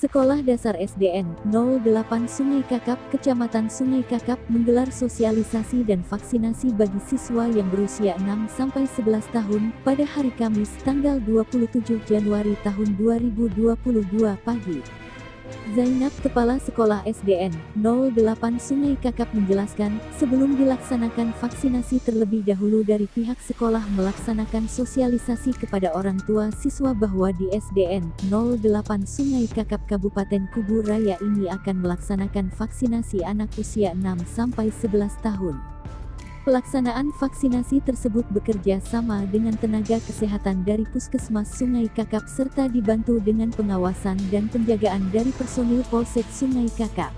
Sekolah Dasar SDN 08 Sungai Kakap, Kecamatan Sungai Kakap menggelar sosialisasi dan vaksinasi bagi siswa yang berusia 6-11 tahun pada hari Kamis tanggal 27 Januari tahun 2022 pagi. Zainab, Kepala Sekolah SDN 08 Sungai Kakap menjelaskan, sebelum dilaksanakan vaksinasi terlebih dahulu dari pihak sekolah melaksanakan sosialisasi kepada orang tua siswa bahwa di SDN 08 Sungai Kakap Kabupaten Kubu Raya ini akan melaksanakan vaksinasi anak usia 6-11 tahun. Pelaksanaan vaksinasi tersebut bekerja sama dengan tenaga kesehatan dari Puskesmas Sungai Kakap serta dibantu dengan pengawasan dan penjagaan dari personil Polsek Sungai Kakap.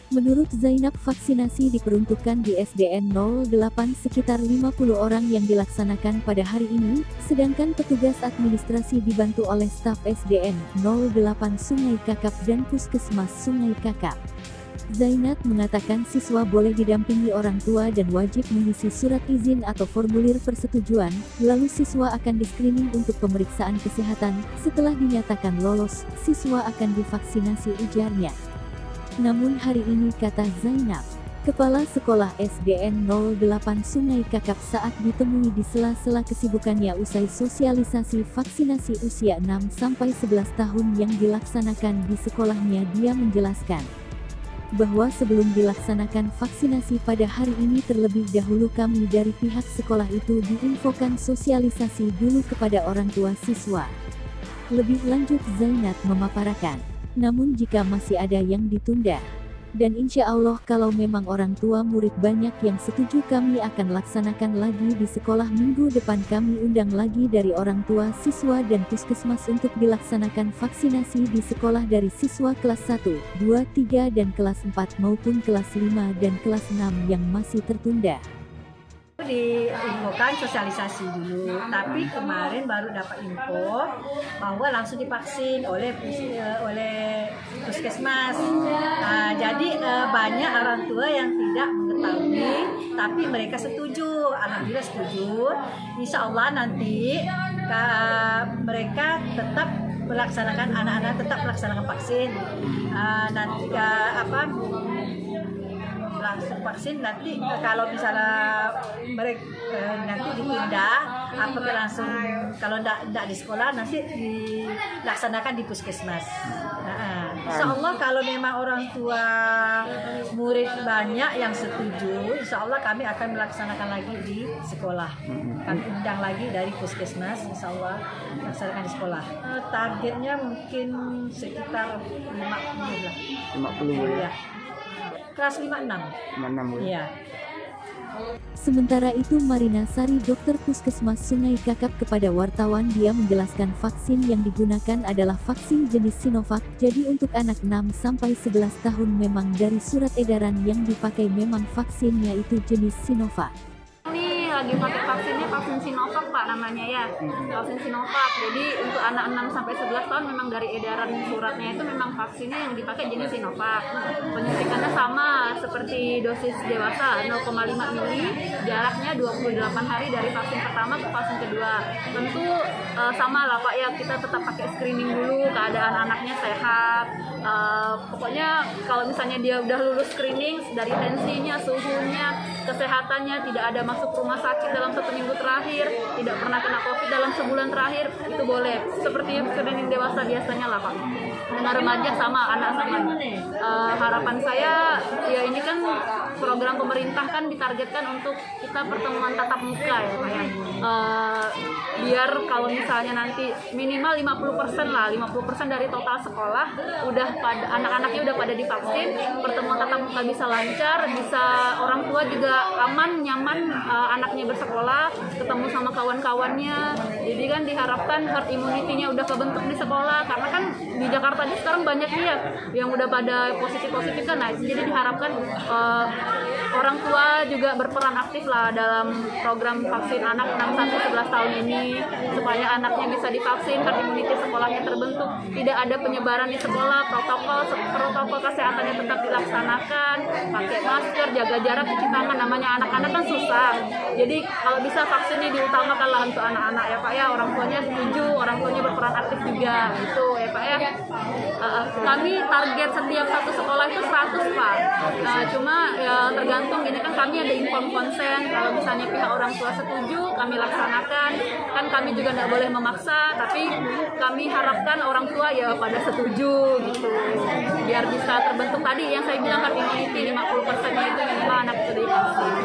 Menurut Zainab, vaksinasi diperuntukkan di SDN 08 sekitar 50 orang yang dilaksanakan pada hari ini, sedangkan petugas administrasi dibantu oleh staf SDN 08 Sungai Kakap dan Puskesmas Sungai Kakap. Zainab mengatakan siswa boleh didampingi orang tua dan wajib mengisi surat izin atau formulir persetujuan, lalu siswa akan di-screening untuk pemeriksaan kesehatan. Setelah dinyatakan lolos, siswa akan divaksinasi, ujarnya. Namun hari ini, kata Zainab, Kepala Sekolah SDN 08 Sungai Kakap saat ditemui di sela-sela kesibukannya usai sosialisasi vaksinasi usia 6-11 tahun yang dilaksanakan di sekolahnya, dia menjelaskan bahwa sebelum dilaksanakan vaksinasi pada hari ini terlebih dahulu kami dari pihak sekolah itu diinfokan sosialisasi dulu kepada orang tua siswa. Lebih lanjut Zainab memaparkan, namun jika masih ada yang ditunda, dan insya Allah kalau memang orang tua murid banyak yang setuju kami akan laksanakan lagi di sekolah minggu depan. Kami undang lagi dari orang tua siswa dan puskesmas untuk dilaksanakan vaksinasi di sekolah dari siswa kelas 1, 2, 3 dan kelas 4 maupun kelas 5 dan kelas 6 yang masih tertunda. Diinfokan sosialisasi dulu, tapi kemarin baru dapat info bahwa langsung divaksin oleh puskesmas. Jadi banyak orang tua yang tidak mengetahui, tapi mereka setuju. Alhamdulillah setuju. Insya Allah nanti mereka tetap melaksanakan, anak-anak tetap melaksanakan vaksin. Nanti langsung vaksin nanti kalau misalnya mereka nanti ditunda, apakah langsung kalau tidak di sekolah nanti dilaksanakan di puskesmas. Insya Allah kalau memang orang tua murid banyak yang setuju, insya Allah kami akan melaksanakan lagi di sekolah. Kami undang lagi dari puskesmas, insya Allah melaksanakan di sekolah. Targetnya mungkin sekitar 50 lah. 50 ya. Kelas 56. Iya. Sementara itu Marina Sari, dokter Puskesmas Sungai Kakap kepada wartawan, dia menjelaskan vaksin yang digunakan adalah vaksin jenis Sinovac. Jadi untuk anak 6-11 tahun memang dari surat edaran yang dipakai memang vaksinnya itu jenis Sinovac. Lagi pakai vaksinnya vaksin Sinovac Pak namanya ya, vaksin Sinovac. Jadi untuk anak 6-11 tahun memang dari edaran suratnya itu memang vaksinnya yang dipakai jenis Sinovac. Penyuntikannya sama seperti dosis dewasa 0,5 mili, jaraknya 28 hari dari vaksin pertama ke vaksin kedua. Tentu sama lah Pak ya, kita tetap pakai screening dulu keadaan anaknya sehat. Pokoknya kalau misalnya dia udah lulus screening dari tensinya, suhunya, kesehatannya, tidak ada masuk rumah sakit dalam 1 minggu terakhir, tidak pernah kena COVID dalam sebulan terakhir, itu boleh. Seperti screening dewasa biasanya lah Pak. Dengan remaja sama, anak sama. Harapan saya ya ini kan program pemerintah kan ditargetkan untuk kita pertemuan tatap muka ya Pak ya. Biar kalau misalnya nanti minimal 50% lah, 50% dari total sekolah udah pada anak-anaknya udah pada divaksin, pertemuan tatap muka bisa lancar, bisa orang tua juga aman, nyaman, anaknya bersekolah, ketemu sama kawan-kawannya. Jadi kan diharapkan herd immunity-nya udah kebentuk di sekolah, karena kan di Jakarta ini sekarang banyak ya yang udah pada positif kan. Nah, jadi diharapkan orang tua juga berperan aktif lah dalam program vaksin anak 6-11 tahun ini supaya anaknya bisa divaksin, herd immunity sekolahnya terbentuk, tidak ada penyebaran di sekolah, protokol kesehatannya tetap dilaksanakan, pakai masker, jaga jarak, cuci tangan. Namanya anak-anak kan susah, jadi kalau bisa vaksinnya diutamakanlah untuk anak-anak ya Pak ya. Orang tuanya setuju, orang tuanya berperan aktif juga gitu ya Pak ya. Kami target setiap satu sekolah itu 100 Pak. Cuma ya tergantung, ini kan kami ada inform konsen, kalau misalnya pihak orang tua setuju kami laksanakan, kan kami juga tidak boleh memaksa, tapi kami harapkan orang tua ya pada setuju gitu, biar bisa terbentuk tadi yang saya bilang herd immunity 50%-nya itu minimal anak itu divaksin.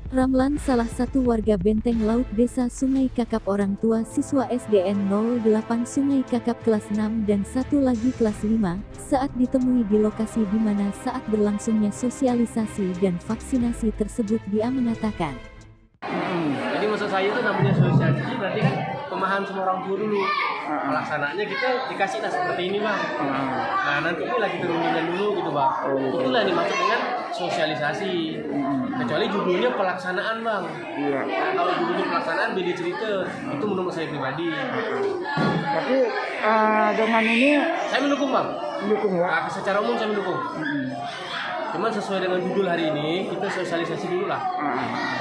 Ramlan, salah satu warga Benteng Laut Desa Sungai Kakap, orang tua siswa SDN 08 Sungai Kakap kelas 6 dan satu lagi kelas 5, saat ditemui di lokasi di mana saat berlangsungnya sosialisasi dan vaksinasi tersebut. Dia mengatakan, jadi maksud saya itu namanya sosialisasi berarti kan pemahaman semua orang tua dulu. Pelaksanaannya kita dikasih seperti ini Bang. Nah nanti ini lagi turunin dulu gitu Bang. Itulah yang dimaksud dengan sosialisasi. Kecuali judulnya pelaksanaan Bang. Nah, kalau judulnya pelaksanaan beda cerita. Itu menurut saya pribadi. Tapi dengan ini saya mendukung Bang. mendukung ya. Secara umum saya mendukung. Cuman sesuai dengan judul hari ini kita sosialisasi dulu lah.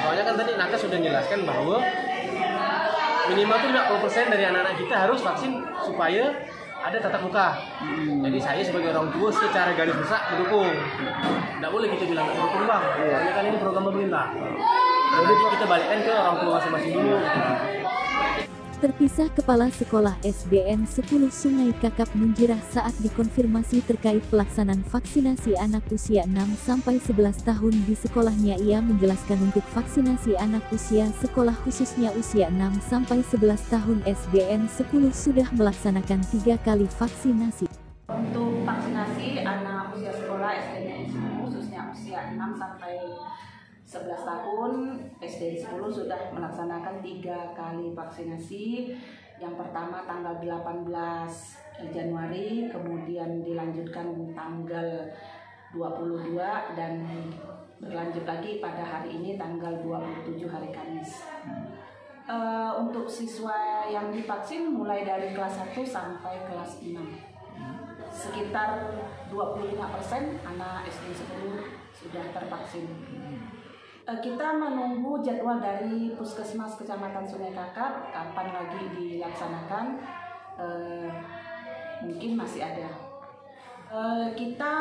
Soalnya kan tadi Nakes sudah menjelaskan bahwa minimal tuh 50% dari anak-anak kita harus vaksin supaya ada tatap muka. Jadi saya sebagai orang tua secara garis besar mendukung. Tidak boleh kita bilang mendukung Bang. Soalnya kan ini program pemerintah. Jadi kita balikkan ke orang tua masing-masing dulu. terpisah Kepala Sekolah SDN 10 Sungai Kakap Munjirah saat dikonfirmasi terkait pelaksanaan vaksinasi anak usia 6-11 tahun di sekolahnya. Ia menjelaskan untuk vaksinasi anak usia sekolah khususnya usia 6-11 tahun SDN 10 sudah melaksanakan 3 kali vaksinasi. Untuk vaksinasi anak usia sekolah SDN 10 khususnya usia 6-11 tahun SD 10 sudah melaksanakan 3 kali vaksinasi. Yang pertama tanggal 18 Januari, kemudian dilanjutkan tanggal 22 dan berlanjut lagi pada hari ini tanggal 27 hari Kamis. Untuk siswa yang divaksin mulai dari kelas 1 sampai kelas 6. Sekitar 25% anak SD 10 sudah tervaksin. Kita menunggu jadwal dari Puskesmas Kecamatan Sungai Kakap kapan lagi dilaksanakan. Mungkin masih ada. Kita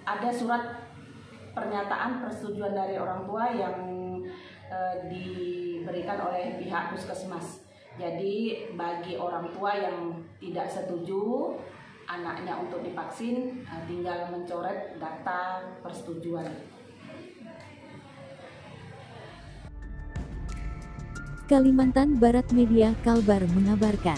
ada surat pernyataan persetujuan dari orang tua yang diberikan oleh pihak Puskesmas. Jadi bagi orang tua yang tidak setuju anaknya untuk divaksin, tinggal mencoret data persetujuan. Kalimantan Barat Media Kalbar mengabarkan.